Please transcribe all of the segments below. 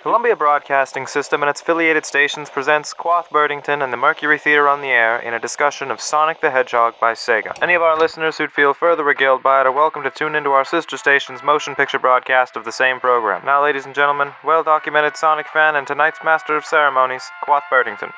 Columbia Broadcasting System and its affiliated stations presents Quoth Birdington and the Mercury Theater on the Air in a discussion of Sonic the Hedgehog by Sega. Any of our listeners who'd feel further regaled by it are welcome to tune into our sister station's motion picture broadcast of the same program. Now, ladies and gentlemen, well-documented Sonic fan and tonight's master of ceremonies, Quoth Birdington.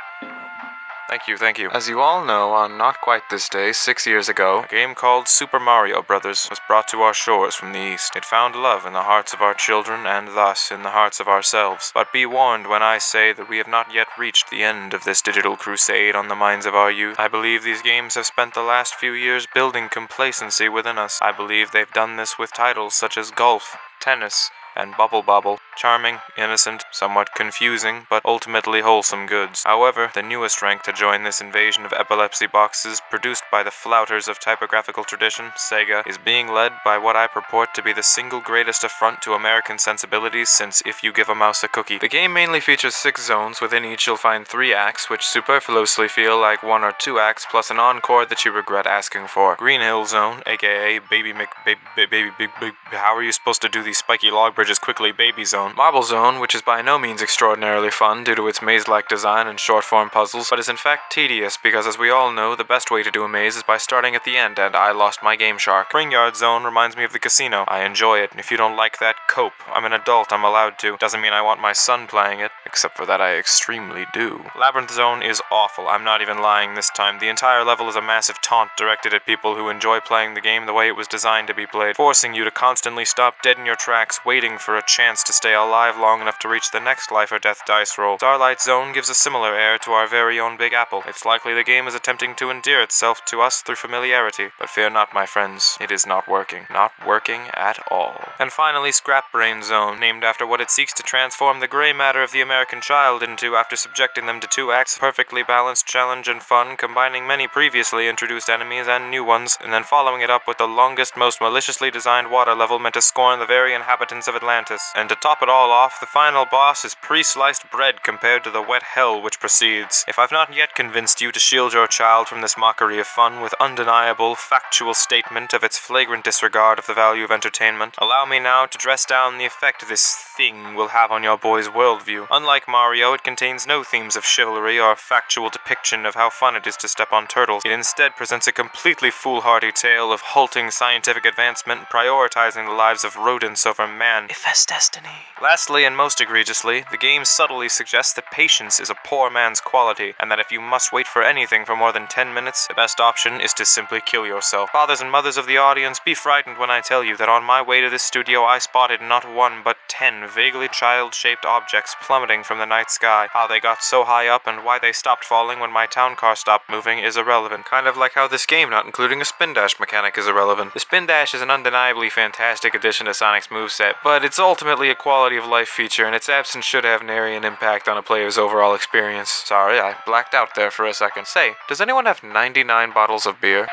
Thank you. As you all know, on not quite this day, 6 years ago, a game called Super Mario Bros. Was brought to our shores from the East. It found love in the hearts of our children, and thus in the hearts of ourselves. But be warned when I say that we have not yet reached the end of this digital crusade on the minds of our youth. I believe these games have spent the last few years building complacency within us. I believe they've done this with titles such as Golf, Tennis, and Bubble Bobble. Charming, innocent, somewhat confusing, but ultimately wholesome goods. However, the newest rank to join this invasion of epilepsy boxes produced by the flouters of typographical tradition, Sega, is being led by what I purport to be the single greatest affront to American sensibilities since If You Give a Mouse a Cookie. The game mainly features 6 zones. Within each you'll find 3 acts, which superfluously feel like 1 or 2 acts, plus an encore that you regret asking for. Green Hill Zone, aka Baby how are you supposed to do these spiky log bridges quickly, Baby Zone. Marble Zone, which is by no means extraordinarily fun due to its maze-like design and short-form puzzles, but is in fact tedious because, as we all know, the best way to do a maze is by starting at the end, and I lost my Game Shark. Springyard Zone reminds me of the casino. I enjoy it, and if you don't like that, cope. I'm an adult, I'm allowed to. Doesn't mean I want my son playing it, except for that I extremely do. Labyrinth Zone is awful. I'm not even lying this time. The entire level is a massive taunt directed at people who enjoy playing the game the way it was designed to be played, forcing you to constantly stop dead in your tracks, waiting for a chance to stay alive long enough to reach the next life or death dice roll. Starlight Zone gives a similar air to our very own Big Apple. It's likely the game is attempting to endear itself to us through familiarity, but fear not, my friends, it is not working. Not working at all. And finally, Scrap Brain Zone, named after what it seeks to transform the gray matter of the American child into after subjecting them to 2 acts of perfectly balanced challenge and fun, combining many previously introduced enemies and new ones, and then following it up with the longest, most maliciously designed water level meant to scorn the very inhabitants of Atlantis. And to top it all off, the final boss is pre-sliced bread compared to the wet hell which precedes. If I've not yet convinced you to shield your child from this mockery of fun with undeniable, factual statement of its flagrant disregard of the value of entertainment, allow me now to dress down the effect this thing will have on your boy's worldview. Unlike Mario, it contains no themes of chivalry or factual depiction of how fun it is to step on turtles. It instead presents a completely foolhardy tale of halting scientific advancement, prioritizing the lives of rodents over man. If that's destiny. Lastly, and most egregiously, the game subtly suggests that patience is a poor man's quality, and that if you must wait for anything for more than 10 minutes, the best option is to simply kill yourself. Fathers and mothers of the audience, be frightened when I tell you that on my way to this studio I spotted not 1 but 10 vaguely child-shaped objects plummeting from the night sky. How they got so high up and why they stopped falling when my town car stopped moving is irrelevant. Kind of like how this game, not including a spin dash mechanic, is irrelevant. The spin dash is an undeniably fantastic addition to Sonic's moveset, but it's ultimately a quality of life feature, and its absence should have nary an impact on a player's overall experience. Sorry, I blacked out there for a second. Say, does anyone have 99 bottles of beer?